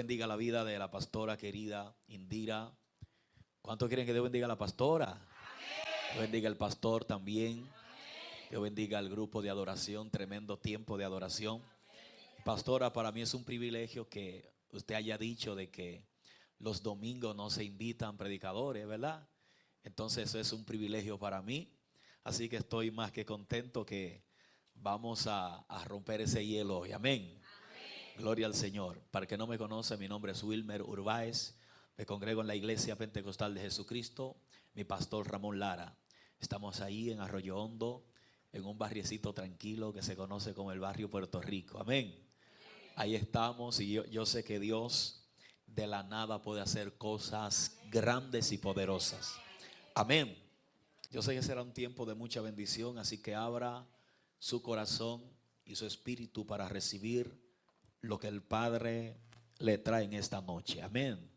bendiga la vida de la pastora querida Indira. ¿Cuántos quieren que Dios bendiga a la pastora? Dios bendiga al pastor también. Dios bendiga al grupo de adoración, tremendo tiempo de adoración. Pastora, para mí es un privilegio que usted haya dicho de que los domingos no se invitan predicadores, ¿verdad? Entonces eso es un privilegio para mí. Así que estoy más que contento que vamos a romper ese hielo hoy. Amén. Gloria al Señor. Para el que no me conoce, mi nombre es Wilmer Urbáez. Me congrego en la Iglesia Pentecostal de Jesucristo. Mi pastor Ramón Lara. Estamos ahí en Arroyo Hondo, en un barriecito tranquilo que se conoce como el barrio Puerto Rico. Amén. Ahí estamos y yo sé que Dios de la nada puede hacer cosas grandes y poderosas. Amén. Yo sé que será un tiempo de mucha bendición, así que abra su corazón y su espíritu para recibir lo que el Padre le trae en esta noche. Amén.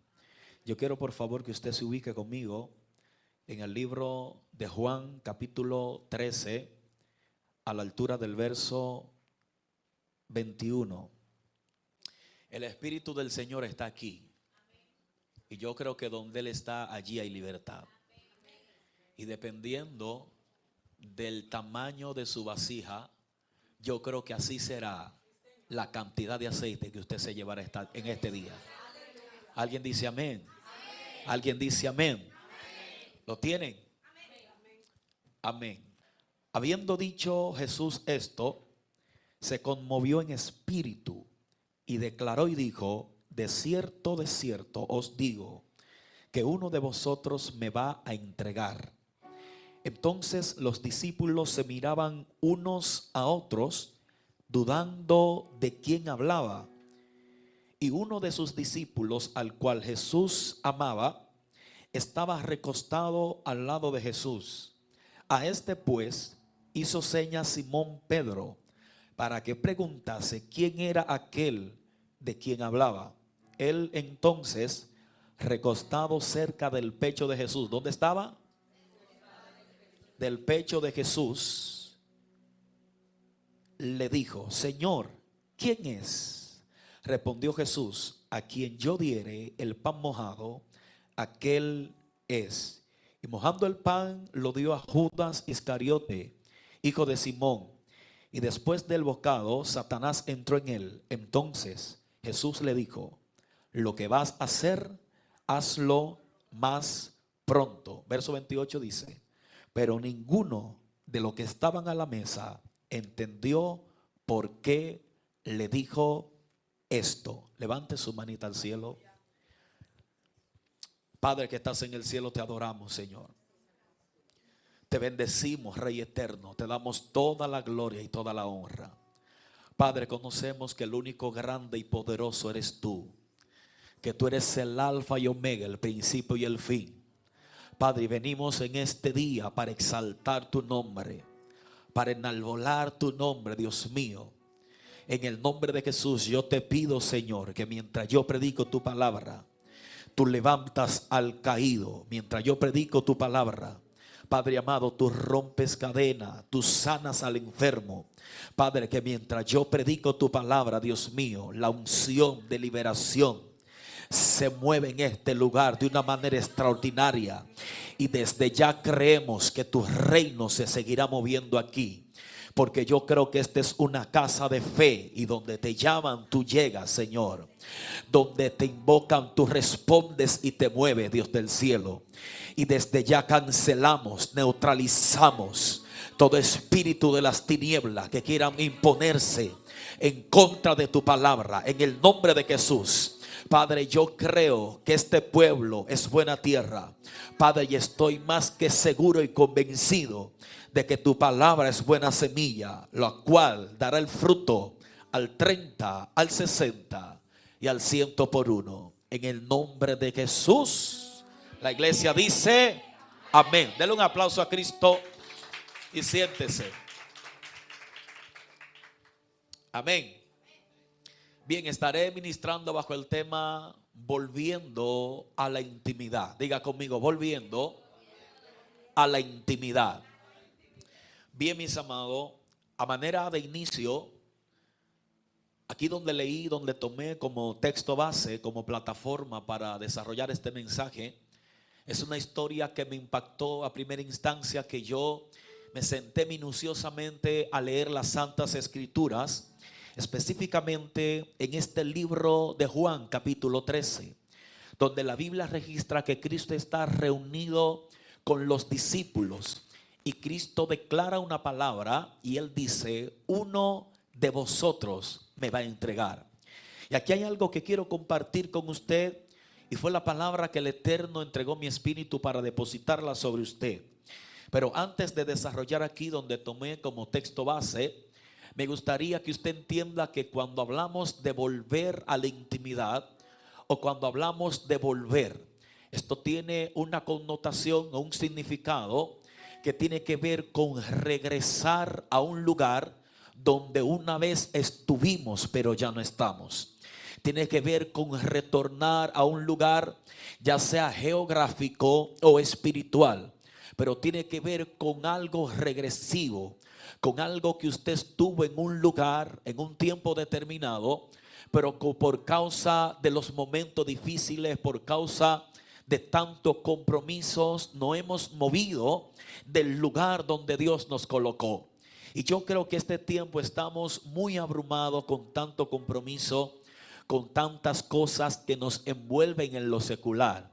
Yo quiero por favor que usted se ubique conmigo en el libro de Juan capítulo 13 a la altura del verso 21. El Espíritu del Señor está aquí y yo creo que donde Él está, allí hay libertad. Y dependiendo del tamaño de su vasija, yo creo que así será la cantidad de aceite que usted se llevará en este día. ¿Alguien dice amén? ¿Alguien dice amén? ¿Lo tienen? Amén. Habiendo dicho Jesús esto, se conmovió en espíritu y declaró y dijo: de cierto os digo, que uno de vosotros me va a entregar. Entonces los discípulos se miraban unos a otros, dudando de quién hablaba. Y uno de sus discípulos, al cual Jesús amaba, estaba recostado al lado de Jesús. A este pues hizo señas Simón Pedro para que preguntase quién era aquel de quien hablaba. Él entonces, recostado cerca del pecho de Jesús, ¿dónde estaba? Del pecho de Jesús, le dijo: Señor, ¿quién es? Respondió Jesús: a quien yo diere el pan mojado, aquel es. Y mojando el pan lo dio a Judas Iscariote, hijo de Simón. Y después del bocado, Satanás entró en él. Entonces Jesús le dijo: lo que vas a hacer, hazlo más pronto. Verso 28 dice: pero ninguno de los que estaban a la mesa entendió por qué le dijo esto. Levante su manita al cielo. Padre que estás en el cielo, te adoramos, Señor. Te bendecimos, Rey eterno. Te damos toda la gloria y toda la honra. Padre, conocemos que el único grande y poderoso eres tú. Que tú eres el alfa y omega, el principio y el fin. Padre, venimos en este día para exaltar tu nombre, para enalbolar tu nombre, Dios mío. En el nombre de Jesús yo te pido, Señor, que mientras yo predico tu palabra, tú levantas al caído. Mientras yo predico tu palabra, Padre amado, tú rompes cadena, tú sanas al enfermo. Padre, que mientras yo predico tu palabra, Dios mío, la unción de liberación se mueve en este lugar de una manera extraordinaria. Y desde ya creemos que tu reino se seguirá moviendo aquí. Porque yo creo que esta es una casa de fe, y donde te llaman tú llegas, Señor. Donde te invocan tú respondes y te mueves, Dios del cielo. Y desde ya cancelamos, neutralizamos todo espíritu de las tinieblas que quieran imponerse en contra de tu palabra, en el nombre de Jesús. Padre, yo creo que este pueblo es buena tierra, Padre, y estoy más que seguro y convencido de que tu palabra es buena semilla, la cual dará el fruto al 30, al 60 y al 100 por uno. En el nombre de Jesús, la iglesia dice amén. Denle un aplauso a Cristo y siéntese. Amén. Bien, estaré ministrando bajo el tema volviendo a la intimidad. Diga conmigo, volviendo a la intimidad. Bien, mis amados, a manera de inicio, Aquí donde leí, donde tomé como texto base, como plataforma para desarrollar este mensaje, es una historia que me impactó a primera instancia, que yo me senté minuciosamente a leer las Santas Escrituras, específicamente en este libro de Juan, capítulo 13, donde la Biblia registra que Cristo está reunido con los discípulos y Cristo declara una palabra y Él dice: uno de vosotros me va a entregar. Y aquí hay algo que quiero compartir con usted, y fue la palabra que el Eterno entregó mi espíritu para depositarla sobre usted. Pero antes de desarrollar aquí donde tomé como texto base, me gustaría que usted entienda que cuando hablamos de volver a la intimidad, o cuando hablamos de volver, esto tiene una connotación o un significado que tiene que ver con regresar a un lugar donde una vez estuvimos pero ya no estamos. Tiene que ver con retornar a un lugar, ya sea geográfico o espiritual, pero tiene que ver con algo regresivo, con algo que usted estuvo en un lugar, en un tiempo determinado, pero por causa de los momentos difíciles, por causa de tantos compromisos, no hemos movido del lugar donde Dios nos colocó. Y yo creo que este tiempo estamos muy abrumados con tanto compromiso, con tantas cosas que nos envuelven en lo secular.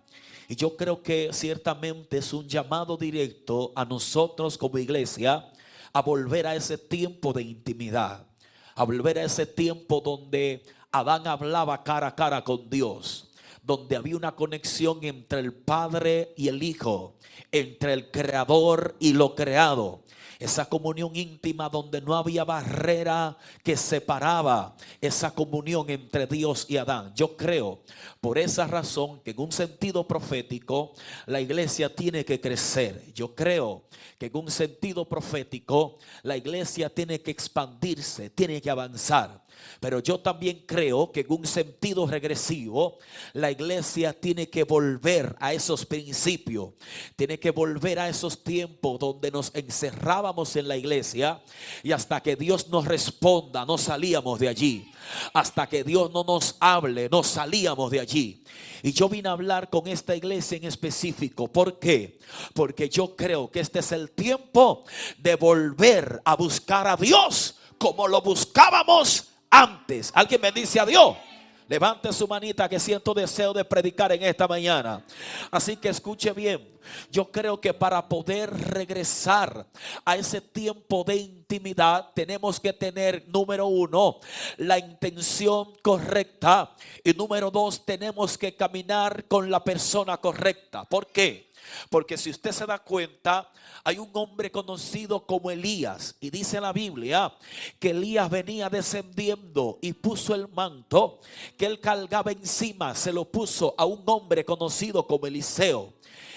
Y yo creo que ciertamente es un llamado directo a nosotros como iglesia a volver a ese tiempo de intimidad, a volver a ese tiempo donde Adán hablaba cara a cara con Dios, donde había una conexión entre el Padre y el Hijo, entre el Creador y lo creado. Esa comunión íntima donde no había barrera que separaba esa comunión entre Dios y Adán. Yo creo por esa razón que en un sentido profético la iglesia tiene que crecer. Yo creo que en un sentido profético la iglesia tiene que expandirse, tiene que avanzar. Pero yo también creo que en un sentido regresivo la iglesia tiene que volver a esos principios, tiene que volver a esos tiempos donde nos encerrábamos en la iglesia y hasta que Dios nos responda no salíamos de allí, hasta que Dios no nos hable no salíamos de allí. Y yo vine a hablar con esta iglesia en específico. ¿Por qué? Porque yo creo que este es el tiempo de volver a buscar a Dios como lo buscábamos antes. ¿Alguien bendice a Dios? Levante su manita, que siento deseo de predicar en esta mañana. Así que escuche bien. Yo creo que para poder regresar a ese tiempo de intimidad tenemos que tener, número uno, la intención correcta, y número dos, tenemos que caminar con la persona correcta. ¿Por qué? Porque si usted se da cuenta, hay un hombre conocido como Elías, y dice la Biblia que Elías venía descendiendo y puso el manto que él cargaba encima, se lo puso a un hombre conocido como Eliseo.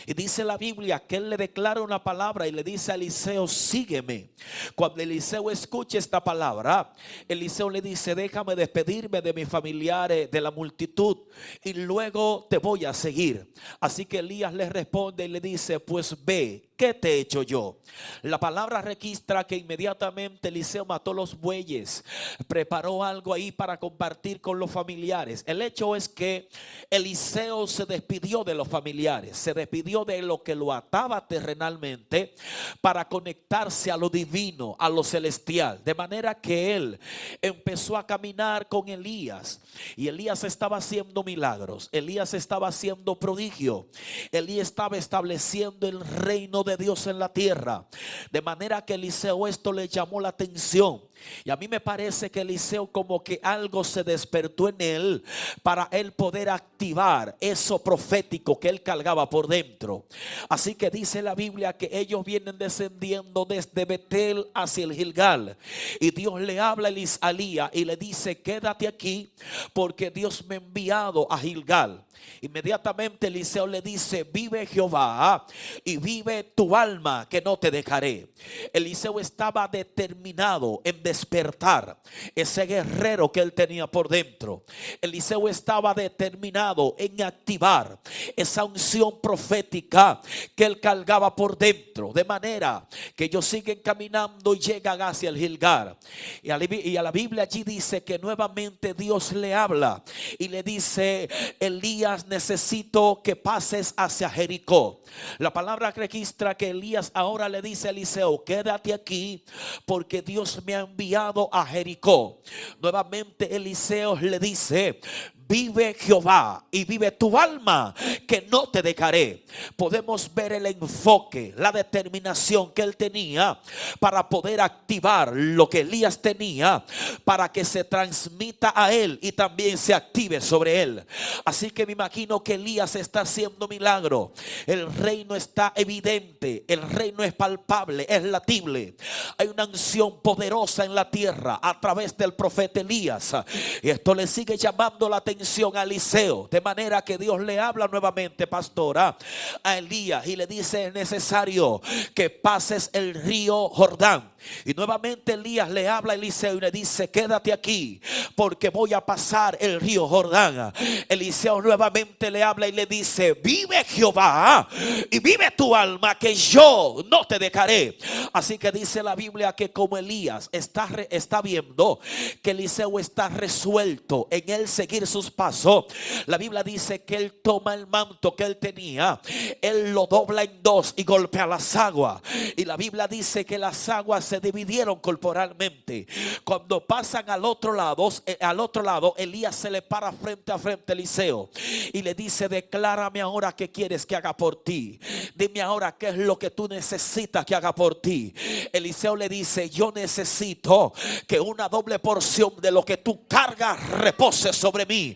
Y dice la Biblia que él le declara una palabra y le dice a Eliseo: sígueme. Cuando Eliseo escucha esta palabra, Eliseo le dice: déjame despedirme de mis familiares, de la multitud, y luego te voy a seguir. Así que Elías le responde y le dice: pues ve, ¿qué te he hecho yo? La palabra registra que inmediatamente Eliseo mató los bueyes, preparó algo ahí para compartir con los familiares. El hecho es que Eliseo se despidió de los familiares, se despidió de lo que lo ataba terrenalmente para conectarse a lo divino, a lo celestial. De manera que él empezó a caminar con Elías, y Elías estaba haciendo milagros, Elías estaba haciendo prodigio, Elías estaba estableciendo el reino de Dios en la tierra. De manera que Eliseo esto le llamó la atención, y a mí me parece que Eliseo como que algo se despertó en él para él poder activar eso profético que él cargaba por dentro. Así que dice la Biblia que ellos vienen descendiendo desde Betel hacia el Gilgal, y Dios le habla a Elías y le dice: quédate aquí porque Dios me ha enviado a Gilgal. Inmediatamente Eliseo le dice: vive Jehová y vive tu alma, que no te dejaré. Eliseo estaba determinado en despertar ese guerrero que él tenía por dentro. Eliseo estaba determinado en activar esa unción profética que él cargaba por dentro, de manera que ellos siguen caminando y llegan hacia el Gilgal. Y a la Biblia allí dice que nuevamente Dios le habla y le dice: Elías, necesito que pases hacia Jericó. La palabra registra que Elías ahora le dice a Eliseo: quédate aquí porque Dios me ha enviado a Jericó. Nuevamente Eliseo le dice: vive Jehová y vive tu alma, que no te dejaré. Podemos ver el enfoque, la determinación que él tenía para poder activar lo que Elías tenía, para que se transmita a él y también se active sobre él. Así que me imagino que Elías está haciendo milagro. El reino está evidente, el reino es palpable, es latible. Hay una unción poderosa en la tierra a través del profeta Elías, y esto le sigue llamando la atención a Eliseo, de manera que Dios le habla nuevamente, pastora, a Elías y le dice: es necesario que pases el río Jordán. Y nuevamente Elías le habla a Eliseo y le dice: quédate aquí porque voy a pasar el río Jordán. Eliseo nuevamente le habla y le dice: vive Jehová y vive tu alma, que yo no te dejaré. Así que dice la Biblia que como Elías está viendo que Eliseo está resuelto en él seguir sus pasos, la Biblia dice que él toma el manto que él tenía, él lo dobla en dos y golpea las aguas. Y la Biblia dice que las aguas se dividieron corporalmente. Cuando pasan al otro lado, Elías se le para frente a frente a Eliseo y le dice: declárame ahora qué quieres que haga por ti. Dime ahora qué es lo que tú necesitas que haga por ti. Eliseo le dice: yo necesito que una doble porción de lo que tú cargas repose sobre mí.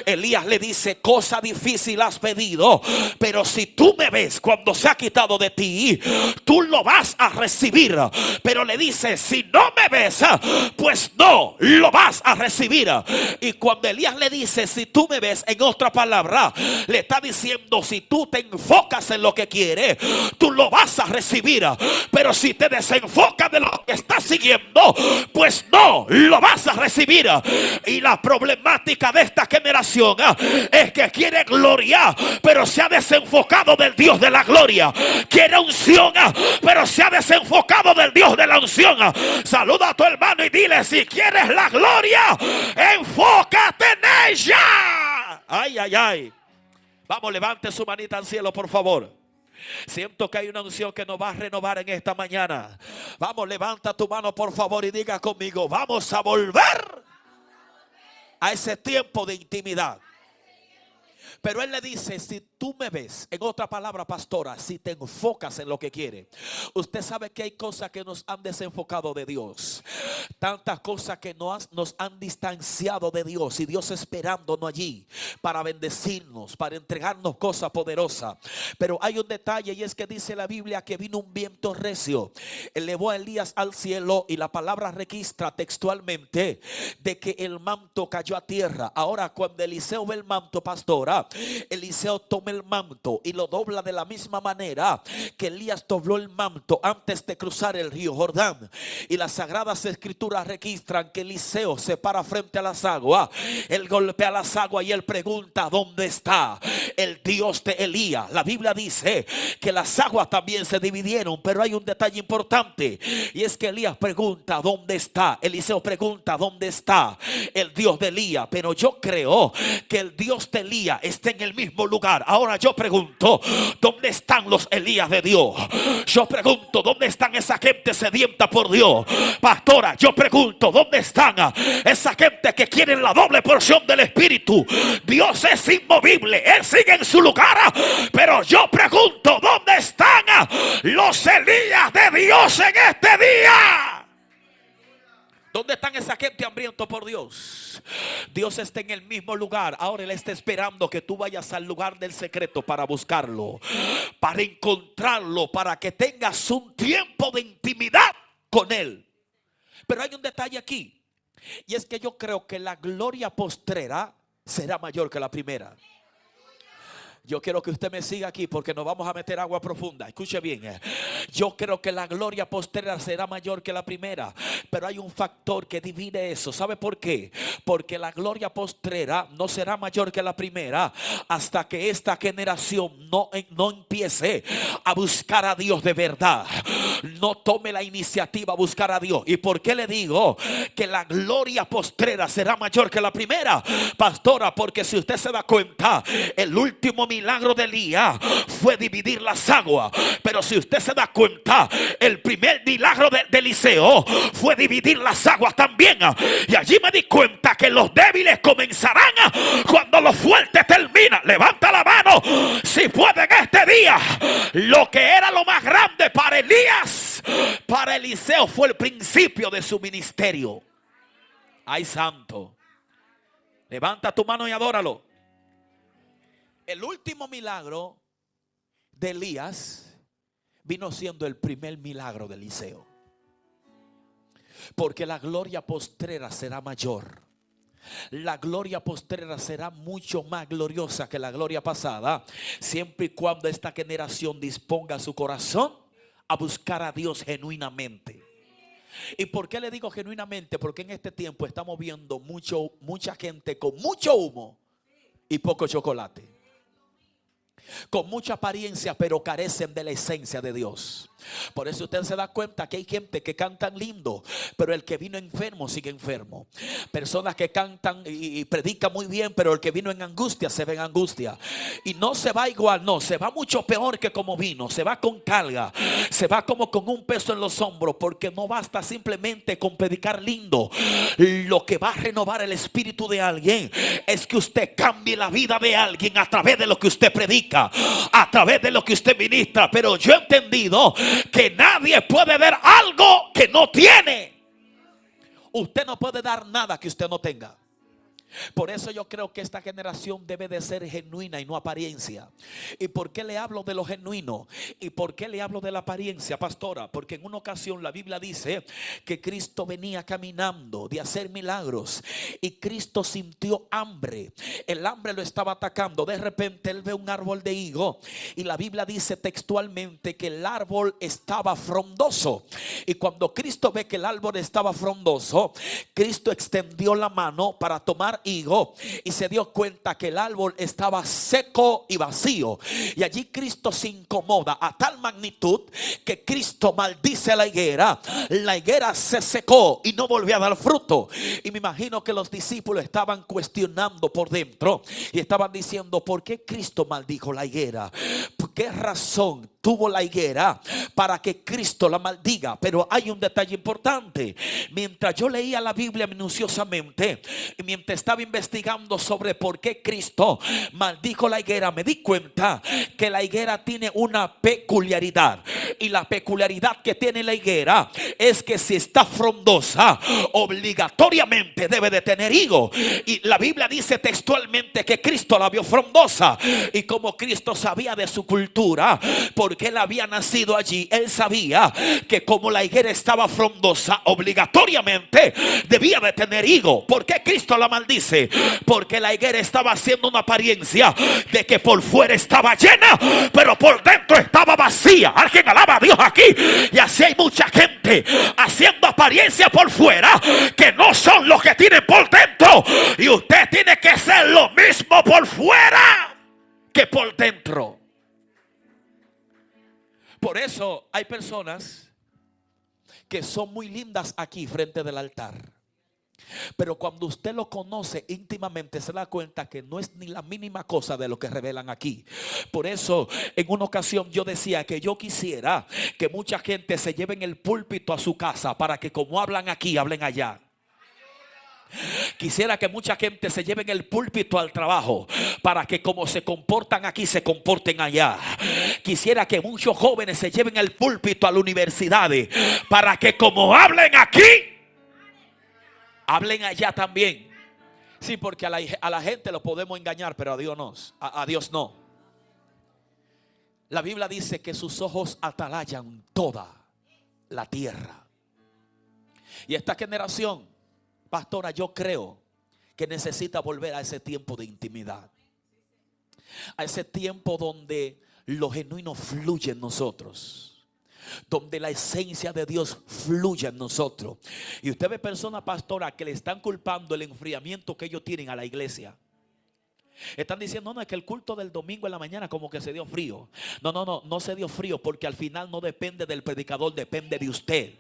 Elías le dice: cosa difícil has pedido, pero si tú me ves cuando se ha quitado de ti, tú lo vas a recibir. Pero le dice: si no me ves, pues no lo vas a recibir. Y cuando Elías le dice: si tú me ves, en otra palabra, le está diciendo: si tú te enfocas en lo que quieres, tú lo vas a recibir. Pero si te desenfocas de lo que estás siguiendo, pues no lo vas a recibir. Y la problemática de esta generación es que quiere gloria, pero se ha desenfocado del Dios de la gloria. Quiere unción, pero se ha desenfocado del Dios de la unción. Saluda a tu hermano y dile: si quieres la gloria, enfócate en ella. Ay, ay, ay. Vamos, levante su manita al cielo, por favor. Siento que hay una unción que nos va a renovar en esta mañana. Vamos, levanta tu mano, por favor, y diga conmigo: vamos a volver a ese tiempo de intimidad. Pero él le dice: si tú me ves, en otra palabra, pastora, si te enfocas en lo que quiere. Usted sabe que hay cosas que nos han desenfocado de Dios, tantas cosas que nos han distanciado de Dios, y Dios esperándonos allí para bendecirnos, para entregarnos cosas poderosas. Pero hay un detalle, y es que dice la Biblia que vino un viento recio, elevó a Elías al cielo, y la palabra registra textualmente de que el manto cayó a tierra. Ahora, cuando Eliseo ve el manto, pastora, Eliseo toma el manto y lo dobla de la misma manera que Elías dobló el manto antes de cruzar el río Jordán. Y las sagradas escrituras registran que Eliseo se para frente a las aguas, él golpea las aguas y él pregunta: ¿dónde está el Dios de Elías? La Biblia dice que las aguas también se dividieron, pero hay un detalle importante, y es que Elías pregunta: ¿dónde está? Eliseo pregunta: ¿dónde está el Dios de Elías? Pero yo creo que el Dios de Elías está en el mismo lugar. Ahora yo pregunto: ¿dónde están los Elías de Dios? Yo pregunto: ¿dónde están esa gente sedienta por Dios? Pastora, yo pregunto: ¿dónde están esa gente que quieren la doble porción del Espíritu? Dios es inmovible, Él sigue en su lugar, pero yo pregunto: ¿dónde están los Elías de Dios en este día? ¿Dónde están esa gente hambriento por Dios? Dios está en el mismo lugar. Ahora Él está esperando que tú vayas al lugar del secreto para buscarlo, para encontrarlo, para que tengas un tiempo de intimidad con Él. Pero hay un detalle aquí, y es que yo creo que la gloria postrera será mayor que la primera. Yo quiero que usted me siga aquí porque nos vamos a meter agua profunda. Escuche bien. Yo creo que la gloria postrera será mayor que la primera. Pero hay un factor que divide eso. ¿Sabe por qué? Porque la gloria postrera no será mayor que la primera hasta que esta generación no empiece a buscar a Dios de verdad. No tome la iniciativa a buscar a Dios. ¿Y por qué le digo que la gloria postrera será mayor que la primera, pastora? Porque si usted se da cuenta, el último milagro de Elías fue dividir las aguas. Pero si usted se da cuenta, el primer milagro de Eliseo fue dividir las aguas también. Y allí me di cuenta que los débiles comenzarán cuando los fuertes terminan. Levanta la mano si puede en este día. Lo que era lo más grande para Elías, para Eliseo fue el principio de su ministerio. Ay, santo. Levanta tu mano y adóralo. El último milagro de Elías vino siendo el primer milagro de Eliseo. Porque la gloria postrera será mayor. La gloria postrera será mucho más gloriosa que la gloria pasada, siempre y cuando esta generación disponga su corazón a buscar a Dios genuinamente. ¿Y por qué le digo genuinamente? Porque en este tiempo estamos viendo mucha gente con mucho humo y poco chocolate, con mucha apariencia, pero carecen de la esencia de Dios. Por eso usted se da cuenta que hay gente que cantan lindo, pero el que vino enfermo sigue enfermo. Personas que cantan y predican muy bien, pero el que vino en angustia se ve en angustia. Y no se va igual, no, se va mucho peor que como vino. Se va con carga, se va como con un peso en los hombros, porque no basta simplemente con predicar lindo. Lo que va a renovar el espíritu de alguien es que usted cambie la vida de alguien a través de lo que usted predica, a través de lo que usted ministra. Pero yo he entendido que nadie puede ver algo que no tiene. Usted no puede dar nada que usted no tenga. Por eso yo creo que esta generación debe de ser genuina y no apariencia. ¿Y por qué le hablo de lo genuino? ¿Y por qué le hablo de la apariencia, pastora? Porque en una ocasión la Biblia dice que Cristo venía caminando de hacer milagros y Cristo sintió hambre. El hambre lo estaba atacando. De repente él ve un árbol de higo y la Biblia dice textualmente que el árbol estaba frondoso. Y cuando Cristo ve que el árbol estaba frondoso, Cristo extendió la mano para tomar higo y se dio cuenta que el árbol estaba seco y vacío. Y allí Cristo se incomoda a tal magnitud que Cristo maldice la higuera. La higuera se secó y no volvió a dar fruto. Y me imagino que los discípulos estaban cuestionando por dentro y estaban diciendo: ¿por qué Cristo maldijo la higuera? ¿Por qué razón tuvo la higuera para que Cristo la maldiga? Pero hay un detalle importante. Mientras yo leía la Biblia minuciosamente y mientras estaba investigando sobre por qué Cristo maldijo la higuera, me di cuenta que la higuera tiene una peculiaridad. Y la peculiaridad que tiene la higuera es que si está frondosa, obligatoriamente debe de tener higo. Y la Biblia dice textualmente que Cristo la vio frondosa. Y como Cristo sabía de su cultura, porque él había nacido allí, él sabía que como la higuera estaba frondosa, obligatoriamente debía de tener higo. ¿Por qué Cristo la maldice? Porque la higuera estaba haciendo una apariencia de que por fuera estaba llena, pero por dentro estaba vacía. Alguien alaba a Dios aquí. Y así hay mucha gente haciendo apariencia por fuera que no son los que tienen por dentro. Y usted tiene que ser lo mismo por fuera que por dentro. Por eso hay personas que son muy lindas aquí frente del altar, pero cuando usted lo conoce íntimamente se da cuenta que no es ni la mínima cosa de lo que revelan aquí. Por eso en una ocasión yo decía que yo quisiera que mucha gente se lleven el púlpito a su casa para que como hablan aquí, hablen allá. Quisiera que mucha gente se lleven el púlpito al trabajo para que como se comportan aquí se comporten allá. Quisiera que muchos jóvenes se lleven el púlpito a las universidades para que como hablen aquí, hablen allá también. Sí, porque a la gente lo podemos engañar, pero a Dios no. A Dios no. La Biblia dice que sus ojos atalayan toda la tierra. Y esta generación, pastora, yo creo que necesita volver a ese tiempo de intimidad. a ese tiempo donde lo genuino fluye en nosotros, donde la esencia de Dios fluye en nosotros. Y usted ve personas, pastora, que le están culpando el enfriamiento que ellos tienen a la iglesia. Están diciendo, no, es que el culto del domingo en la mañana como que se dio frío. No se dio frío, porque al final no depende del predicador, depende de usted.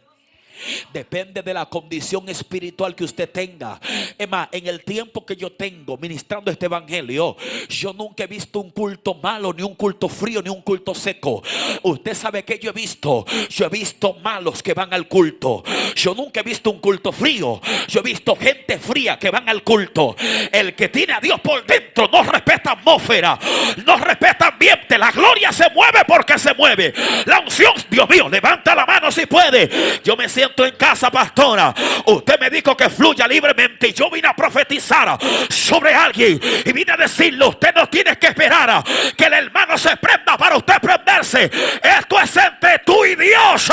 Depende de la condición espiritual que usted tenga. Es más, en el tiempo que yo tengo ministrando este evangelio, yo nunca he visto un culto malo, ni un culto frío, ni un culto seco. Usted sabe que yo he visto malos que van al culto. Yo nunca he visto un culto frío. Yo he visto gente fría que van al culto. El que tiene a Dios por dentro no respeta atmósfera, no respeta ambiente. La gloria se mueve porque se mueve. La unción, Dios mío, levanta la mano si puede. Yo me siento en casa, pastora. Usted me dijo que fluya libremente, y yo vine a profetizar sobre alguien y vine a decirle: usted no tiene que esperar a que el hermano se prenda para usted prenderse. Esto es entre tú y Dios.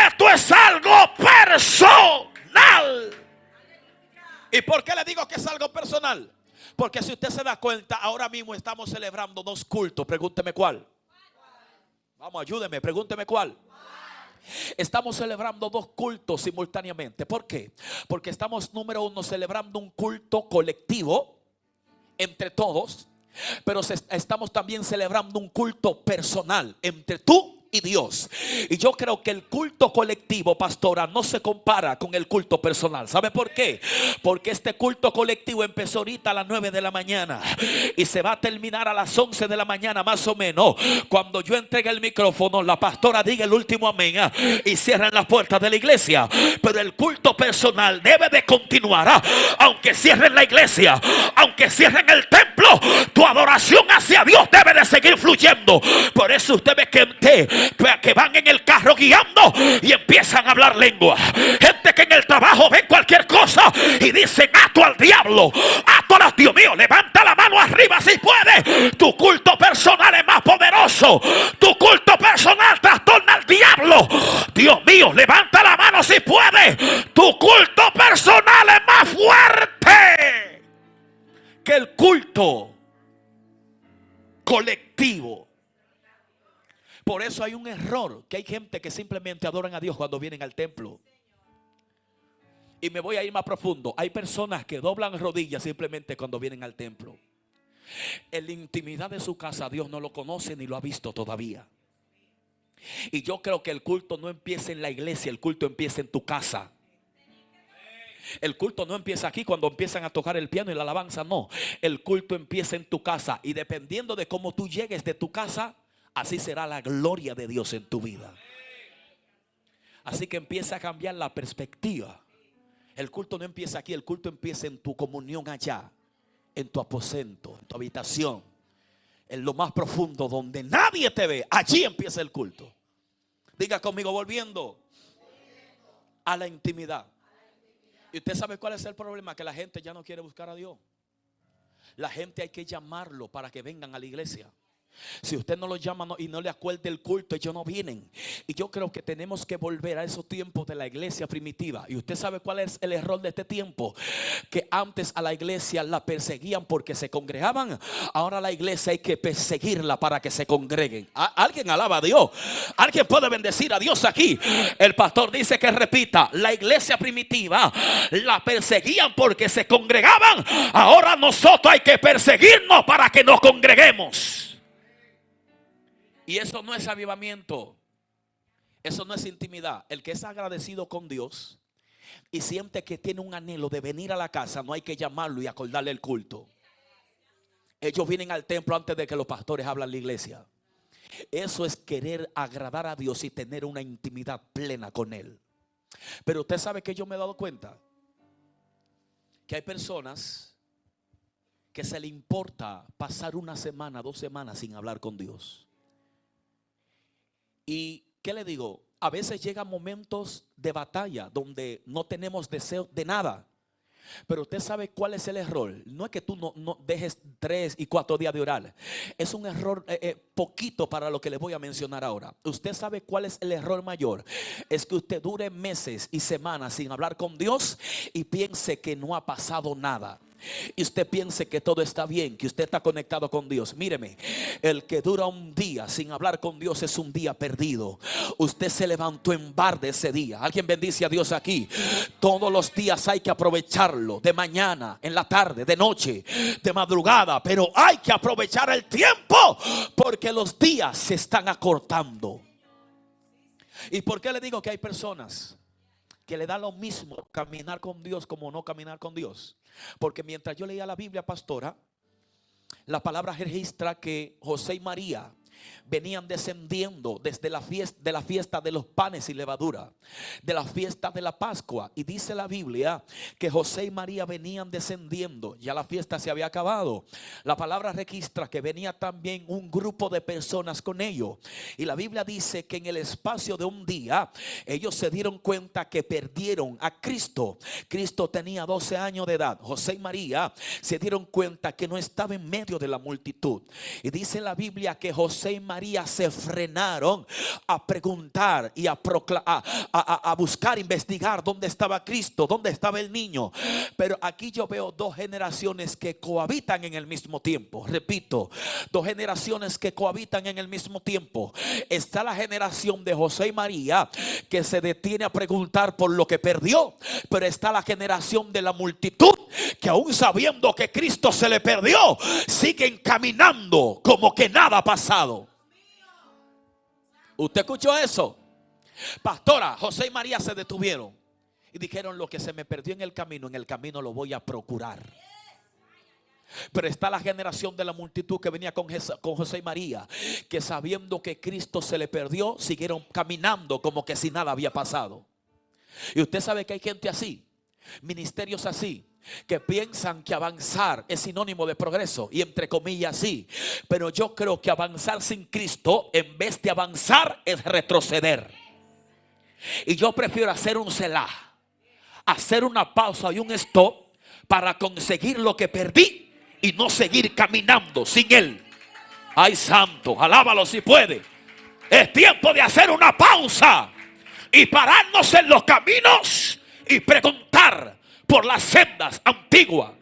Esto es algo personal. ¿Y por qué le digo que es algo personal? Porque si usted se da cuenta, ahora mismo estamos celebrando dos cultos. Pregúnteme cuál. Vamos, ayúdeme, pregúnteme cuál. Estamos celebrando dos cultos simultáneamente. ¿Por qué? Porque estamos, número uno, celebrando un culto colectivo entre todos, pero estamos también celebrando un culto personal entre tú y Dios. Y yo creo que el culto colectivo, pastora, no se compara con el culto personal. ¿Sabe por qué? Porque este culto colectivo empezó ahorita a las 9 de la mañana y se va a terminar a las 11 de la mañana más o menos. Cuando yo entregue el micrófono, la pastora diga el último amén y cierren las puertas de la iglesia. Pero el culto personal debe de continuar, aunque cierren la iglesia, aunque cierren el templo. Tu adoración hacia Dios debe de seguir fluyendo. Por eso usted ve que van en el carro guiando y empiezan a hablar lengua. Gente que en el trabajo ven cualquier cosa y dicen: ato al diablo, ato a Dios mío. Levanta la mano arriba si puede. Tu culto personal es más poderoso. Tu culto personal trastorna al diablo. Dios mío, levanta la mano si puede. Tu culto personal es más fuerte que el culto colectivo. Por eso hay un error, que hay gente que simplemente adoran a Dios cuando vienen al templo. Y me voy a ir más profundo. Hay personas que doblan rodillas simplemente cuando vienen al templo. En la intimidad de su casa Dios no lo conoce ni lo ha visto todavía. Y yo creo que el culto no empieza en la iglesia, el culto empieza en tu casa. El culto no empieza aquí cuando empiezan a tocar el piano y la alabanza, no. El culto empieza en tu casa, y dependiendo de cómo tú llegues de tu casa, así será la gloria de Dios en tu vida. Así que empieza a cambiar la perspectiva. El culto no empieza aquí, el culto empieza en tu comunión allá, en tu aposento, en tu habitación, en lo más profundo donde nadie te ve. Allí empieza el culto. Diga conmigo: volviendo a la intimidad. Y usted sabe cuál es el problema, que la gente ya no quiere buscar a Dios. La gente hay que llamarlo para que vengan a la iglesia. Si usted no lo llama y no le acuerda el culto, ellos no vienen. Y yo creo que tenemos que volver a esos tiempos de la iglesia primitiva. Y usted sabe cuál es el error de este tiempo, que antes a la iglesia la perseguían porque se congregaban. Ahora a la iglesia hay que perseguirla para que se congreguen. Alguien alaba a Dios. Alguien puede bendecir a Dios aquí. El pastor dice que repita: la iglesia primitiva la perseguían porque se congregaban. Ahora nosotros hay que perseguirnos para que nos congreguemos. Y eso no es avivamiento. Eso no es intimidad. El que es agradecido con Dios y siente que tiene un anhelo de venir a la casa, no hay que llamarlo y acordarle el culto. Ellos vienen al templo antes de que los pastores hablan en la iglesia. Eso es querer agradar a Dios y tener una intimidad plena con Él. Pero usted sabe que yo me he dado cuenta que hay personas que se le importa pasar una semana, 2 semanas sin hablar con Dios. Y ¿qué le digo? A veces llegan momentos de batalla donde no tenemos deseo de nada. Pero usted sabe cuál es el error. No es que tú no dejes 3 y 4 días de orar. Es un error poquito para lo que le voy a mencionar ahora. Usted sabe cuál es el error mayor. Es que usted dure meses y semanas sin hablar con Dios y piense que no ha pasado nada. y usted piense que todo está bien, que usted está conectado con Dios, míreme, el que dura un día sin hablar con Dios es un día perdido. Usted se levantó en barde ese día. Alguien bendice a Dios aquí. Todos los días hay que aprovecharlo, de mañana, en la tarde, de noche, de madrugada, pero hay que aprovechar el tiempo, porque los días se están acortando. ¿Y por qué le digo que hay personas que le da lo mismo caminar con Dios como no caminar con Dios? Porque mientras yo leía la Biblia, pastora, la palabra registra que José y María venían descendiendo desde la fiesta de los panes y levadura, de la fiesta de la Pascua. Y dice la Biblia que José y María venían descendiendo. Ya la fiesta se había acabado. La palabra registra que venía también un grupo de personas con ellos. Y la Biblia dice que en el espacio de un día ellos se dieron cuenta que perdieron a Cristo. Cristo tenía 12 años de edad. José y María se dieron cuenta que no estaba en medio de la multitud. Y dice la Biblia que José y María se frenaron a preguntar y a buscar, investigar dónde estaba Cristo, dónde estaba el niño. Pero aquí yo veo dos generaciones que cohabitan en el mismo tiempo. Repito, dos generaciones que cohabitan en el mismo tiempo. Está la generación de José y María que se detiene a preguntar por lo que perdió, pero está la generación de la multitud que aún sabiendo que Cristo se le perdió, siguen caminando como que nada ha pasado. ¿Usted escuchó eso? Pastora, José y María se detuvieron y dijeron: lo que se me perdió en el camino lo voy a procurar. Pero está la generación de la multitud que venía con José y María, que sabiendo que Cristo se le perdió, siguieron caminando como que si nada había pasado. Y usted sabe que hay gente así, ministerios así, que piensan que avanzar es sinónimo de progreso, y entre comillas sí, pero yo creo que avanzar sin Cristo, en vez de avanzar, es retroceder. Y yo prefiero hacer un selah, hacer una pausa y un stop para conseguir lo que perdí y no seguir caminando sin Él. Ay, santo, alábalo si puede. Es tiempo de hacer una pausa y pararnos en los caminos y preguntar por las sendas antiguas.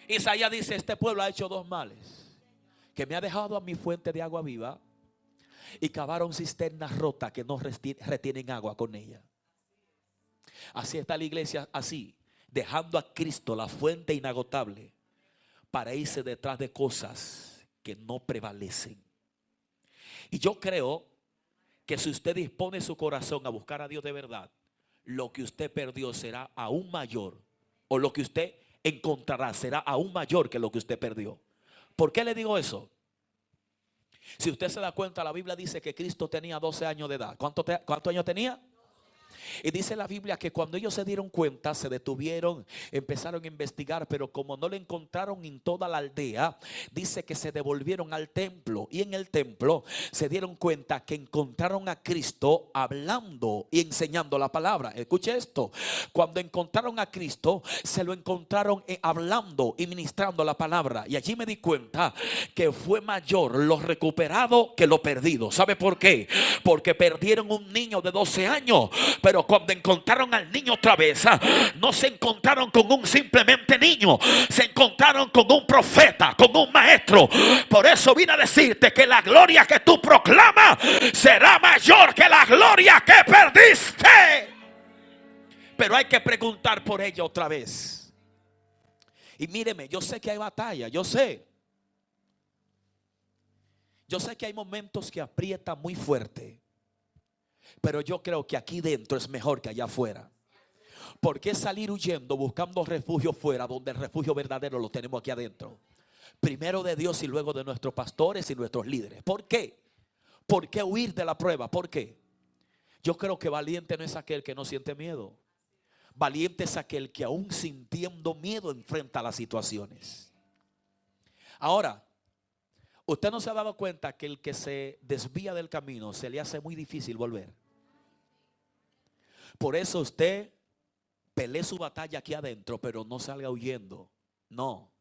Isaías dice: este pueblo ha hecho dos males, que me ha dejado a mi fuente de agua viva y cavaron cisternas rotas que no retienen agua con ella. Así está la iglesia, así, dejando a Cristo, la fuente inagotable, para irse detrás de cosas que no prevalecen. Y yo creo que si usted dispone su corazón a buscar a Dios de verdad, lo que usted perdió será aún mayor, o lo que usted encontrará será aún mayor que lo que usted perdió. ¿Por qué le digo eso? Si usted se da cuenta, la Biblia dice que Cristo tenía 12 años de edad. ¿Cuántos años tenía? Y dice la Biblia que cuando ellos se dieron cuenta, se detuvieron, empezaron a investigar, pero como no lo encontraron en toda la aldea, dice que se devolvieron al templo. Y en el templo se dieron cuenta que encontraron a Cristo hablando y enseñando la palabra. Escuche esto: cuando encontraron a Cristo, se lo encontraron hablando y ministrando la palabra. Y allí me di cuenta que fue mayor lo recuperado que lo perdido. ¿Sabe por qué? Porque perdieron un niño de 12 años, pero cuando encontraron al niño otra vez, no se encontraron con un simplemente niño, se encontraron con un profeta, con un maestro. Por eso vine a decirte que la gloria que tú proclamas será mayor que la gloria que perdiste. Pero hay que preguntar por ella otra vez. Y míreme, yo sé que hay batalla, yo sé que hay momentos que aprietan muy fuerte, pero yo creo que aquí dentro es mejor que allá afuera. ¿Por qué salir huyendo buscando refugio fuera, donde el refugio verdadero lo tenemos aquí adentro? Primero de Dios y luego de nuestros pastores y nuestros líderes. ¿Por qué? ¿Por qué huir de la prueba? ¿Por qué? Yo creo que valiente no es aquel que no siente miedo. Valiente es aquel que aún sintiendo miedo enfrenta las situaciones. Ahora, usted no se ha dado cuenta que el que se desvía del camino se le hace muy difícil volver. Por eso usted pelee su batalla aquí adentro, pero no salga huyendo. No,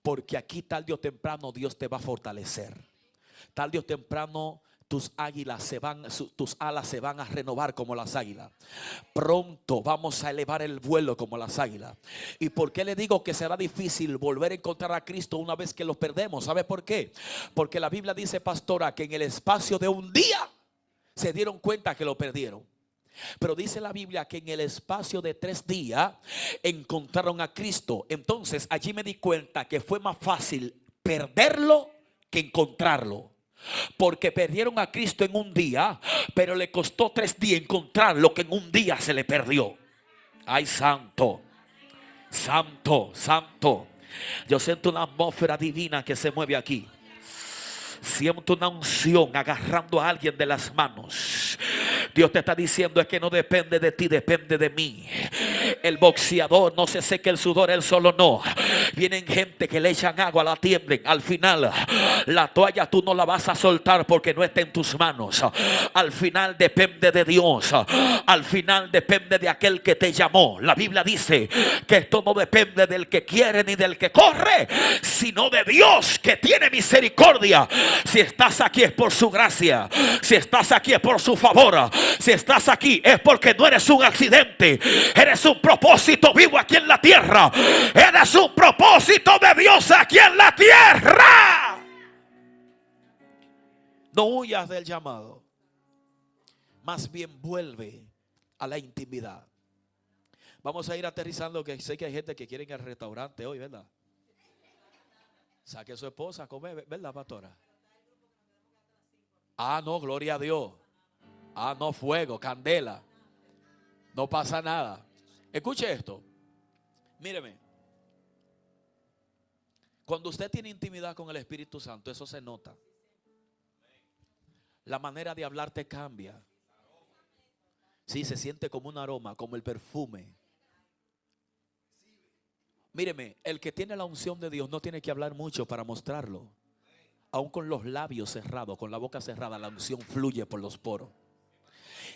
porque aquí tarde o temprano Dios te va a fortalecer. Tarde o temprano tus águilas se van, tus alas se van a renovar como las águilas. Pronto vamos a elevar el vuelo como las águilas. ¿Y por qué le digo que será difícil volver a encontrar a Cristo una vez que lo perdemos? ¿Sabe por qué? Porque la Biblia dice, pastora, que en el espacio de un día se dieron cuenta que lo perdieron. Pero dice la Biblia que en el espacio de 3 días encontraron a Cristo. Entonces allí me di cuenta que fue más fácil perderlo que encontrarlo. Porque perdieron a Cristo en un día, pero le costó 3 días encontrar lo que en un día se le perdió. Ay, santo, santo, santo. Yo siento una atmósfera divina que se mueve aquí. Siento una unción agarrando a alguien de las manos. Dios te está diciendo, es que no depende de ti, depende de mí. El boxeador no se seca el sudor él solo, no. Vienen gente que le echan agua, la tiemblen. Al final la toalla tú no la vas a soltar porque no está en tus manos. Al final depende de Dios. Al final depende de aquel que te llamó. La Biblia dice que esto no depende del que quiere ni del que corre, sino de Dios que tiene misericordia. Si estás aquí es por su gracia. Si estás aquí es por su favor. Si estás aquí es porque no eres un accidente. Eres un propósito vivo aquí en la tierra. Eres un propósito de Dios aquí en la tierra. No huyas del llamado. Más bien vuelve a la intimidad. Vamos a ir aterrizando, que sé que hay gente que quiere ir al restaurante hoy, ¿verdad? Saque a su esposa a comer, ¿verdad, pastora? Ah, no, gloria a Dios. Ah, no, fuego, candela. No pasa nada. Escuche esto. Míreme. Cuando usted tiene intimidad con el Espíritu Santo, eso se nota. La manera de hablar te cambia. Sí, se siente como un aroma, como el perfume. Míreme, el que tiene la unción de Dios no tiene que hablar mucho para mostrarlo. Aún con los labios cerrados, con la boca cerrada, la unción fluye por los poros.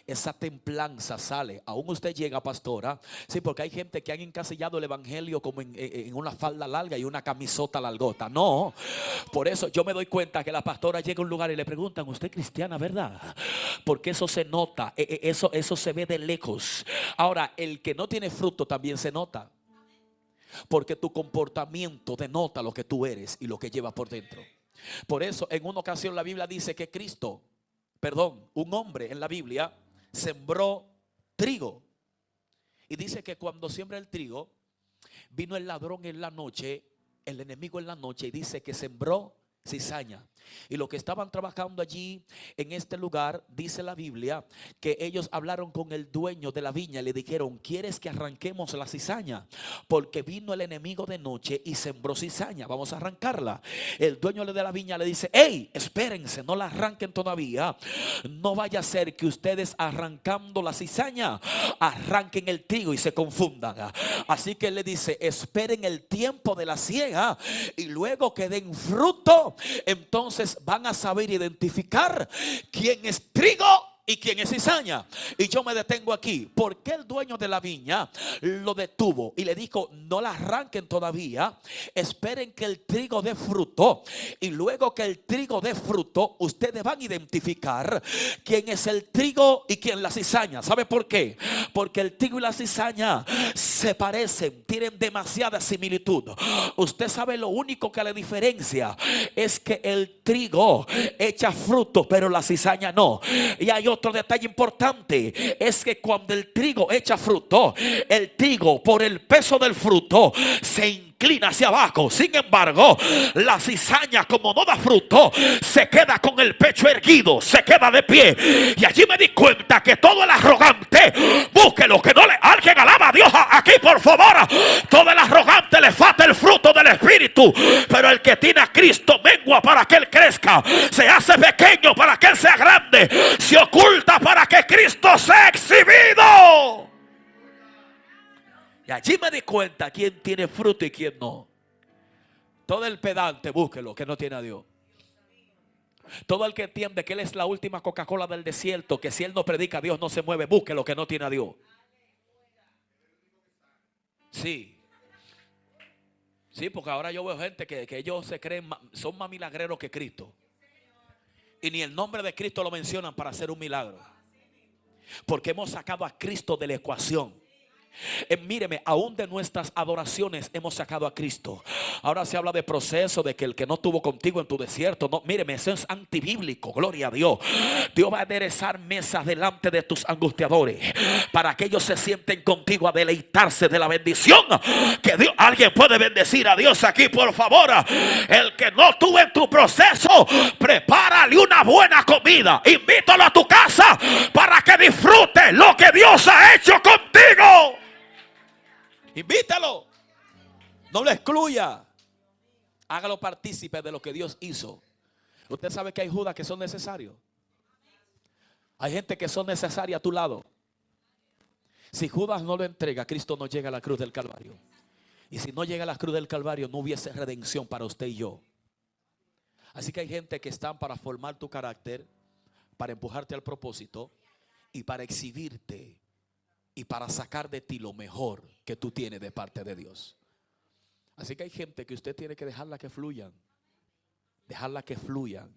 Esa templanza sale. Aún usted llega, pastora. Sí, porque hay gente que han encasillado el evangelio como en una falda larga y una camisota largota. No, por eso yo me doy cuenta que la pastora llega a un lugar y le preguntan, ¿usted es cristiana, verdad? Porque eso se nota, eso se ve de lejos. Ahora, el que no tiene fruto también se nota. Porque tu comportamiento denota lo que tú eres y lo que llevas por dentro. Por eso en una ocasión la Biblia dice que un hombre en la Biblia sembró trigo. Y dice que cuando siembra el trigo, vino el ladrón en la noche, el enemigo en la noche, y dice que sembró cizaña. Y los que estaban trabajando allí en este lugar, dice la Biblia, que ellos hablaron con el dueño de la viña y le dijeron, ¿quieres que arranquemos la cizaña? Porque vino el enemigo de noche y sembró cizaña, vamos a arrancarla. El dueño de la viña le dice, hey, espérense, no la arranquen todavía. No vaya a ser que ustedes arrancando la cizaña arranquen el trigo y se confundan. Así que él le dice, esperen el tiempo de la siega y luego que den fruto, entonces van a saber identificar quién es trigo y quién es cizaña. Y yo me detengo aquí. ¿Por qué el dueño de la viña lo detuvo y le dijo, no la arranquen todavía, esperen que el trigo dé fruto, y luego que el trigo dé fruto ustedes van a identificar quién es el trigo y quién la cizaña? ¿Sabe por qué? Porque el trigo y la cizaña se parecen, tienen demasiada similitud. Usted sabe, lo único que la diferencia es que el trigo echa fruto pero la cizaña no. Y hay otro detalle importante, es que cuando el trigo echa fruto, el trigo por el peso del fruto se inclina hacia abajo. Sin embargo, la cizaña, como no da fruto, se queda con el pecho erguido, se queda de pie. Y allí me di cuenta que todo el arrogante, búsquelo, que no le, alguien alaba a Dios aquí, por favor. Todo el arrogante le falta el fruto del Espíritu, pero el que tiene a Cristo mengua para que él crezca, se hace pequeño para que él sea grande, se oculta para que Cristo sea exhibido. Y allí me di cuenta quién tiene fruto y quién no. Todo el pedante, búsquelo, que no tiene a Dios. Todo el que entiende que él es la última Coca-Cola del desierto, que si él no predica, Dios no se mueve, búsquelo, que no tiene a Dios. Sí. Sí, porque ahora yo veo gente que ellos se creen, son más milagreros que Cristo. Y ni el nombre de Cristo lo mencionan para hacer un milagro. Porque hemos sacado a Cristo de la ecuación. Míreme, aún de nuestras adoraciones hemos sacado a Cristo. Ahora se habla de proceso, de que el que no estuvo contigo en tu desierto, no, míreme, eso es antibíblico. Gloria a Dios. Dios va a aderezar mesas delante de tus angustiadores para que ellos se sienten contigo a deleitarse de la bendición que Dios. Alguien puede bendecir a Dios aquí, por favor. El que no estuvo en tu proceso, prepárale una buena comida, invítalo a tu casa para que disfrute lo que Dios ha hecho contigo. Invítalo. No lo excluya. Hágalo partícipe de lo que Dios hizo. Usted sabe que hay Judas que son necesarios. Hay gente que son necesarias a tu lado. Si Judas no lo entrega, Cristo no llega a la cruz del Calvario. Y si no llega a la cruz del Calvario, no hubiese redención para usted y yo. Así que hay gente que están para formar tu carácter, para empujarte al propósito y para exhibirte y para sacar de ti lo mejor que tú tienes de parte de Dios. Así que hay gente que usted tiene que dejarla que fluyan. Dejarla que fluyan.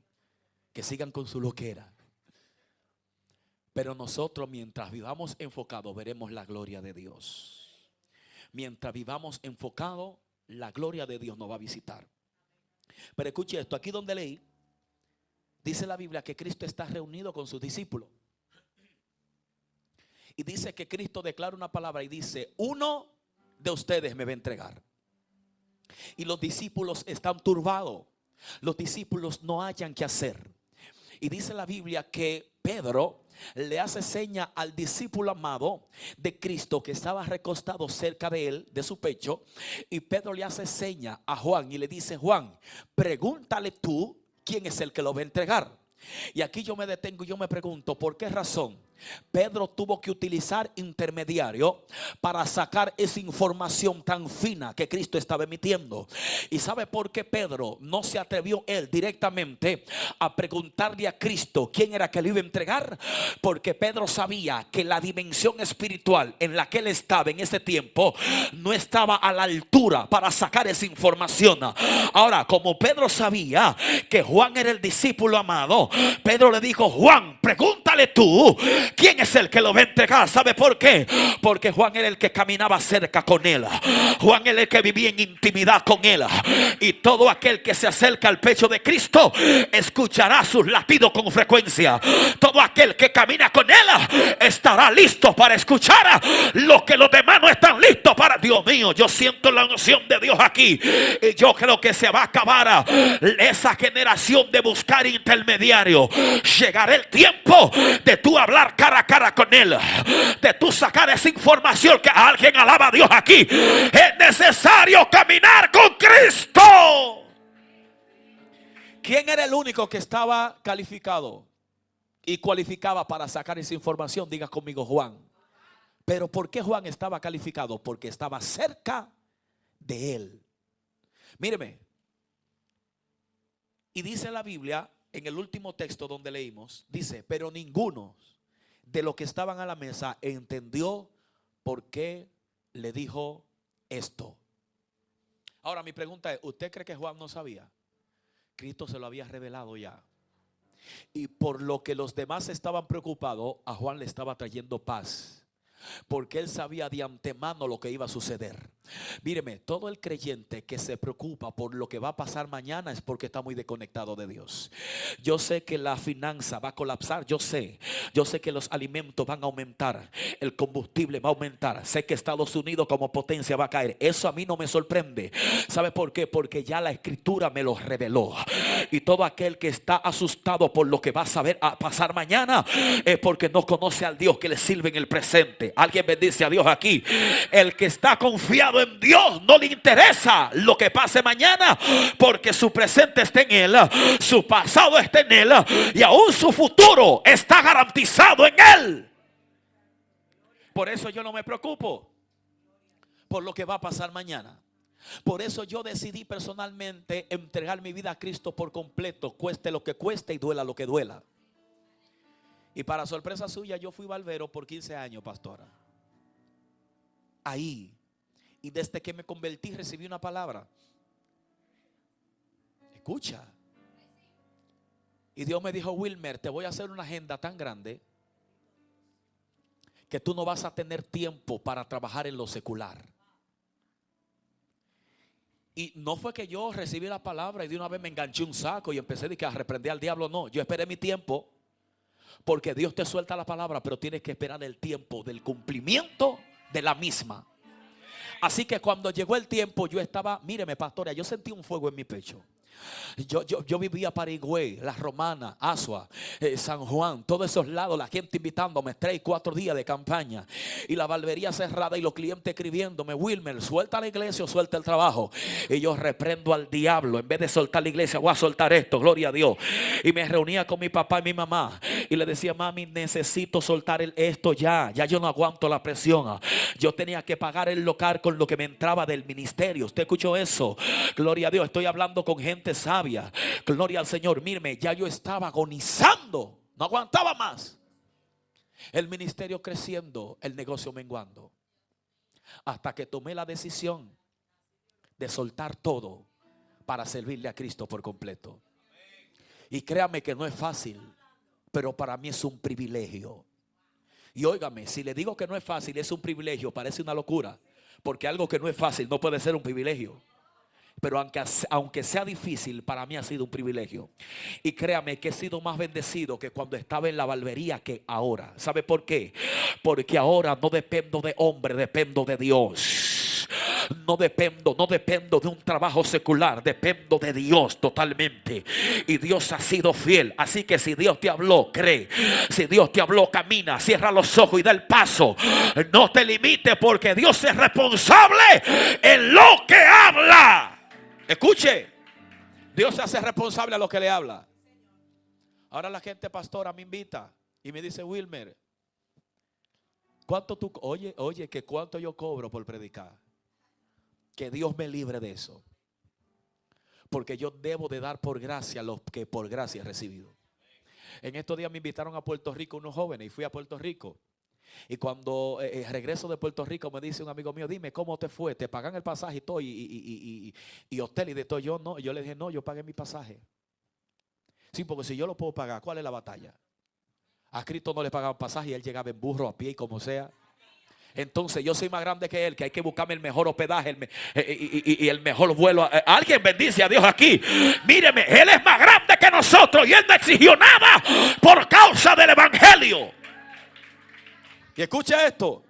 Que sigan con su loquera. Pero nosotros, mientras vivamos enfocados, veremos la gloria de Dios. Mientras vivamos enfocados, la gloria de Dios nos va a visitar. Pero escuche esto, aquí donde leí, dice la Biblia que Cristo está reunido con sus discípulos. Y dice que Cristo declara una palabra y dice: uno de ustedes me va a entregar. Y los discípulos están turbados. Los discípulos no hallan qué hacer. Y dice la Biblia que Pedro le hace seña al discípulo amado de Cristo que estaba recostado cerca de él, de su pecho. Y Pedro le hace seña a Juan y le dice: Juan, pregúntale tú quién es el que lo va a entregar. Y aquí yo me detengo y yo me pregunto, ¿por qué razón Pedro tuvo que utilizar intermediario para sacar esa información tan fina que Cristo estaba emitiendo? ¿Y sabe por qué Pedro no se atrevió él directamente a preguntarle a Cristo quién era que le iba a entregar? Porque Pedro sabía que la dimensión espiritual en la que él estaba en ese tiempo no estaba a la altura para sacar esa información. Ahora, como Pedro sabía que Juan era el discípulo amado, Pedro le dijo: Juan, pregúntale tú quién es el que lo va a entregar. ¿Sabe por qué? Porque Juan era el que caminaba cerca con él. Juan era el que vivía en intimidad con él. Y todo aquel que se acerca al pecho de Cristo escuchará sus latidos con frecuencia. Todo aquel que camina con él estará listo para escuchar lo que los demás no están listos para. Dios mío, yo siento la unción de Dios aquí. Y yo creo que se va a acabar esa generación de buscar intermediario. Llegará el tiempo de tú hablar cara a cara con él, de tú sacar esa información. Que alguien alaba a Dios aquí. Es necesario caminar con Cristo. ¿Quién era el único que estaba calificado y cualificaba para sacar esa información? Diga conmigo: Juan. Pero ¿por qué Juan estaba calificado? Porque estaba cerca de él. Míreme. Y dice la Biblia en el último texto donde leímos, dice: pero ninguno de los que estaban a la mesa entendió por qué le dijo esto. Ahora mi pregunta es: ¿usted cree que Juan no sabía? Cristo se lo había revelado ya. Y por lo que los demás estaban preocupados, a Juan le estaba trayendo paz. Porque él sabía de antemano lo que iba a suceder. Míreme, todo el creyente que se preocupa por lo que va a pasar mañana es porque está muy desconectado de Dios. Yo sé que la finanza va a colapsar, yo sé que los alimentos van a aumentar, el combustible va a aumentar, sé que Estados Unidos como potencia va a caer. Eso a mí no me sorprende. ¿Sabe por qué? Porque ya la escritura me lo reveló. Y todo aquel que está asustado por lo que va a pasar mañana es porque no conoce al Dios que le sirve en el presente. Alguien bendice a Dios aquí. El que está confiado en Dios no le interesa lo que pase mañana, porque su presente está en él, su pasado está en él y aún su futuro está garantizado en él. Por eso yo no me preocupo por lo que va a pasar mañana. Por eso yo decidí personalmente entregar mi vida a Cristo por completo, cueste lo que cueste y duela lo que duela. Y para sorpresa suya, yo fui barbero por 15 años, pastora. Ahí. Y desde que me convertí recibí una palabra. Escucha. Y Dios me dijo: Wilmer, te voy a hacer una agenda tan grande que tú no vas a tener tiempo para trabajar en lo secular. Y no fue que yo recibí la palabra y de una vez me enganché un saco y empecé a reprender al diablo. No, yo esperé mi tiempo, porque Dios te suelta la palabra, pero tienes que esperar el tiempo del cumplimiento de la misma. Así que cuando llegó el tiempo, yo estaba, míreme, pastora, yo sentí un fuego en mi pecho. Yo vivía para Higüey, La Romana, Asua, San Juan, todos esos lados, la gente invitándome 3 y 4 días de campaña, y la barbería cerrada y los clientes escribiéndome: Wilmer, suelta la iglesia o suelta el trabajo. Y yo reprendo al diablo: en vez de soltar la iglesia, voy a soltar esto, gloria a Dios. Y me reunía con mi papá y mi mamá y le decía: mami, necesito soltar esto ya yo no aguanto la presión. Yo tenía que pagar el local con lo que me entraba del ministerio. ¿Usted escuchó eso? Gloria a Dios, estoy hablando con gente sabia. Gloria al Señor. Mírame, ya yo estaba agonizando, no aguantaba más. El ministerio creciendo, el negocio menguando, hasta que tomé la decisión de soltar todo para servirle a Cristo por completo. Y créame que no es fácil, pero para mí es un privilegio. Y óigame, si le digo que no es fácil, es un privilegio, parece una locura, porque algo que no es fácil no puede ser un privilegio. Pero aunque sea difícil, para mí ha sido un privilegio. Y créame que he sido más bendecido que cuando estaba en la barbería que ahora. ¿Sabe por qué? Porque ahora no dependo de hombre, dependo de Dios. No dependo de un trabajo secular, dependo de Dios totalmente. Y Dios ha sido fiel. Así que si Dios te habló, cree. Si Dios te habló, camina, cierra los ojos y da el paso. No te limites, porque Dios es responsable en lo que habla. Escuche, Dios se hace responsable a lo que le habla. Ahora la gente, pastora, me invita y me dice: Wilmer, ¿cuánto tú? Oye, que cuánto yo cobro por predicar. Que Dios me libre de eso, porque yo debo de dar por gracia lo que por gracia he recibido. En estos días me invitaron a Puerto Rico unos jóvenes y fui a Puerto Rico. Y cuando regreso de Puerto Rico, me dice un amigo mío: dime, ¿cómo te fue? ¿Te pagan el pasaje y todo? Y hotel y de todo. Yo no. Yo le dije: no, yo pagué mi pasaje. Sí, porque si yo lo puedo pagar, ¿cuál es la batalla? A Cristo no le pagaban pasaje y él llegaba en burro, a pie y como sea. Entonces yo soy más grande que él, que hay que buscarme el mejor hospedaje y el mejor vuelo. Alguien bendice a Dios aquí. Míreme, Él es más grande que nosotros y Él no exigió nada por causa del evangelio. Y escucha esto.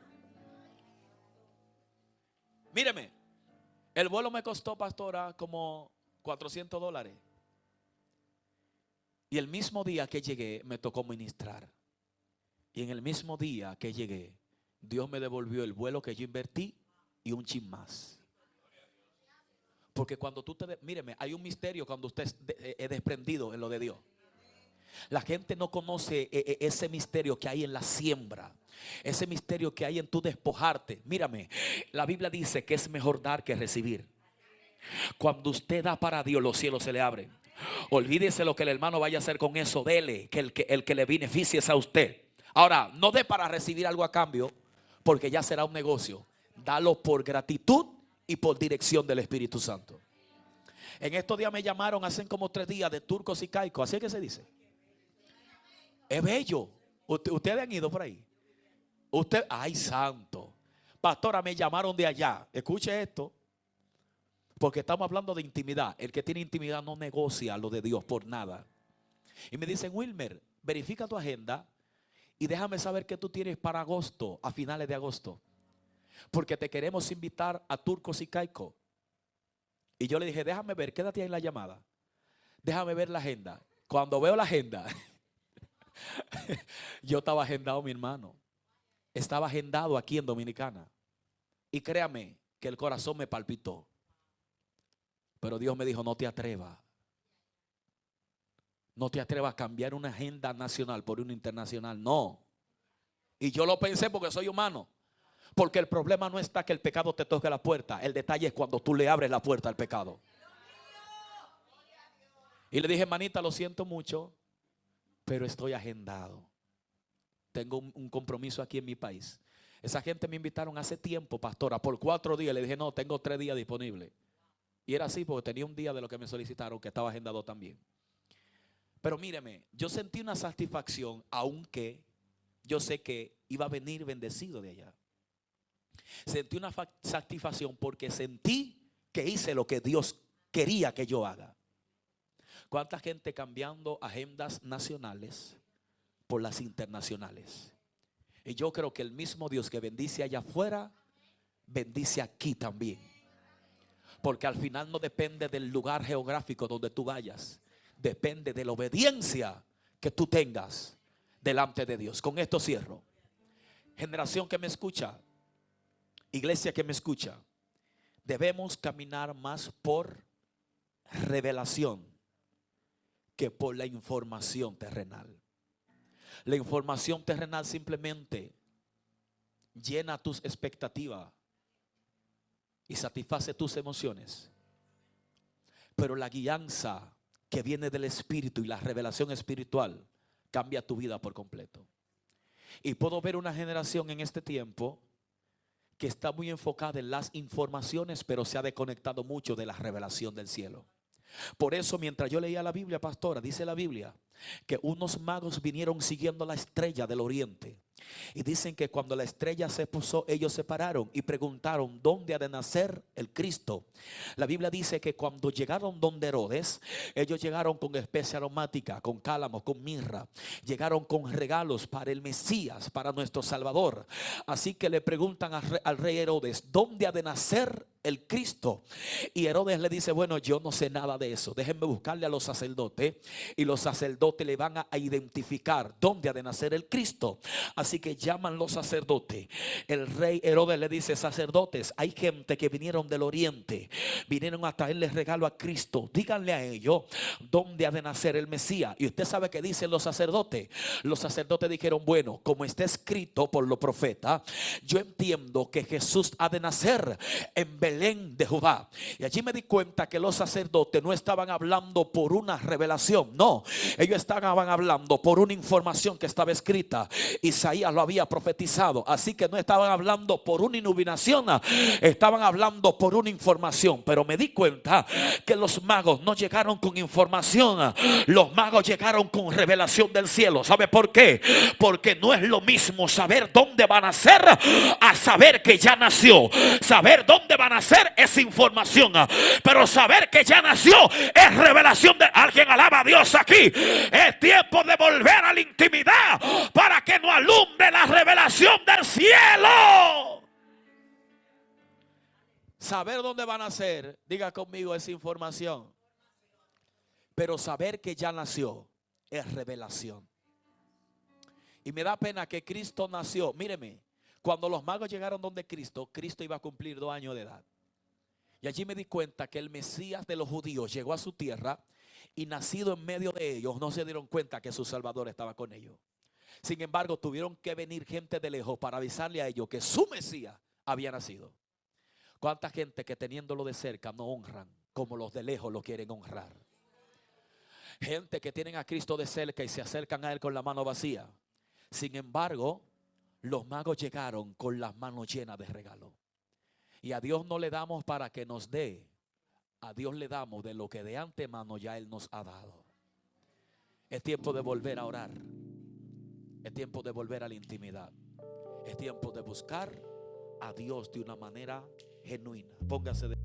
Míreme, el vuelo me costó, pastora, como $400. Y el mismo día que llegué me tocó ministrar. Y en el mismo día que llegué, Dios me devolvió el vuelo que yo invertí y un chin más. Porque cuando tú míreme, hay un misterio cuando usted es desprendido en lo de Dios. La gente no conoce ese misterio que hay en la siembra, ese misterio que hay en tu despojarte. Mírame, la Biblia dice que es mejor dar que recibir. Cuando usted da para Dios, los cielos se le abren. Olvídese lo que el hermano vaya a hacer con eso. Dele, que el que le beneficie es a usted. Ahora, no dé para recibir algo a cambio, porque ya será un negocio. Dalo por gratitud y por dirección del Espíritu Santo. En estos días me llamaron, hacen como 3 días, de Turcos y Caicos. Así es que se dice. Es bello. Ustedes han ido por ahí. Ay, santo. Pastora, me llamaron de allá. Escuche esto, porque estamos hablando de intimidad. El que tiene intimidad no negocia lo de Dios por nada. Y me dicen: Wilmer, verifica tu agenda y déjame saber qué tú tienes para agosto, a finales de agosto, porque te queremos invitar a Turcos y Caicos. Y yo le dije: déjame ver, quédate ahí en la llamada, déjame ver la agenda. Cuando veo la agenda, yo estaba agendado, mi hermano. Estaba agendado aquí en Dominicana. Y créame que el corazón me palpitó. Pero Dios me dijo: no te atrevas. No te atrevas a cambiar una agenda nacional por una internacional. No. Y yo lo pensé porque soy humano. Porque el problema no está que el pecado te toque la puerta. El detalle es cuando tú le abres la puerta al pecado. Y le dije: hermanita, lo siento mucho, pero estoy agendado. Tengo un compromiso aquí en mi país. Esa gente me invitaron hace tiempo, pastora, por 4 días. Le dije: no, tengo 3 días disponibles. Y era así porque tenía un día de lo que me solicitaron que estaba agendado también. Pero míreme, yo sentí una satisfacción, aunque yo sé que iba a venir bendecido de allá. Sentí una satisfacción porque sentí que hice lo que Dios quería que yo haga. ¿Cuánta gente cambiando agendas nacionales por las internacionales? Y yo creo que el mismo Dios que bendice allá afuera, bendice aquí también. Porque al final no depende del lugar geográfico donde tú vayas. Depende de la obediencia que tú tengas delante de Dios. Con esto cierro. Generación que me escucha, iglesia que me escucha, debemos caminar más por revelación que por la información terrenal. La información terrenal simplemente llena tus expectativas y satisface tus emociones. Pero la guianza que viene del Espíritu y la revelación espiritual cambia tu vida por completo. Y puedo ver una generación en este tiempo que está muy enfocada en las informaciones, pero se ha desconectado mucho de la revelación del cielo. Por eso, mientras yo leía la Biblia, pastora, dice la Biblia que unos magos vinieron siguiendo la estrella del oriente. Y dicen que cuando la estrella se puso, ellos se pararon y preguntaron: ¿dónde ha de nacer el Cristo? La Biblia dice que cuando llegaron donde Herodes, ellos llegaron con especia aromática, con cálamo, con mirra. Llegaron con regalos para el Mesías, para nuestro Salvador. Así que le preguntan al rey Herodes: ¿dónde ha de nacer el Cristo? Y Herodes le dice: bueno, yo no sé nada de eso. Déjenme buscarle a los sacerdotes, y los sacerdotes le van a identificar dónde ha de nacer el Cristo. Así que llaman los sacerdotes. El rey Herodes le dice: sacerdotes, hay gente que vinieron del oriente, vinieron a traerles regalo a Cristo. Díganle a ellos dónde ha de nacer el Mesías. Y usted sabe que dicen los sacerdotes. Los sacerdotes dijeron: bueno, como está escrito por los profetas, yo entiendo que Jesús ha de nacer en Belén de Judá. Y allí me di cuenta que los sacerdotes no estaban hablando por una revelación, no, ellos estaban hablando por una información que estaba escrita. Isaías lo había profetizado. Así que no estaban hablando por una iluminación, estaban hablando por una información. Pero me di cuenta que los magos no llegaron con información, los magos llegaron con revelación del cielo. ¿Sabe por qué? Porque no es lo mismo saber dónde van a nacer a saber que ya nació. Saber dónde van a nacer es información, pero saber que ya nació es revelación. De alguien alaba a Dios aquí. Es tiempo de volver a la intimidad para que nos alumbre la revelación del cielo. Saber dónde van a nacer, diga conmigo, es información. Pero saber que ya nació es revelación. Y me da pena que Cristo nació. Míreme, cuando los magos llegaron donde Cristo, Cristo iba a cumplir 2 años de edad. Y allí me di cuenta que el Mesías de los judíos llegó a su tierra, y nacido en medio de ellos, no se dieron cuenta que su Salvador estaba con ellos. Sin embargo, tuvieron que venir gente de lejos para avisarle a ellos que su Mesías había nacido. ¿Cuánta gente que teniéndolo de cerca no honran como los de lejos lo quieren honrar? Gente que tienen a Cristo de cerca y se acercan a Él con la mano vacía. Sin embargo, los magos llegaron con las manos llenas de regalos. Y a Dios no le damos para que nos dé. A Dios le damos de lo que de antemano ya Él nos ha dado. Es tiempo de volver a orar. Es tiempo de volver a la intimidad. Es tiempo de buscar a Dios de una manera genuina. Póngase de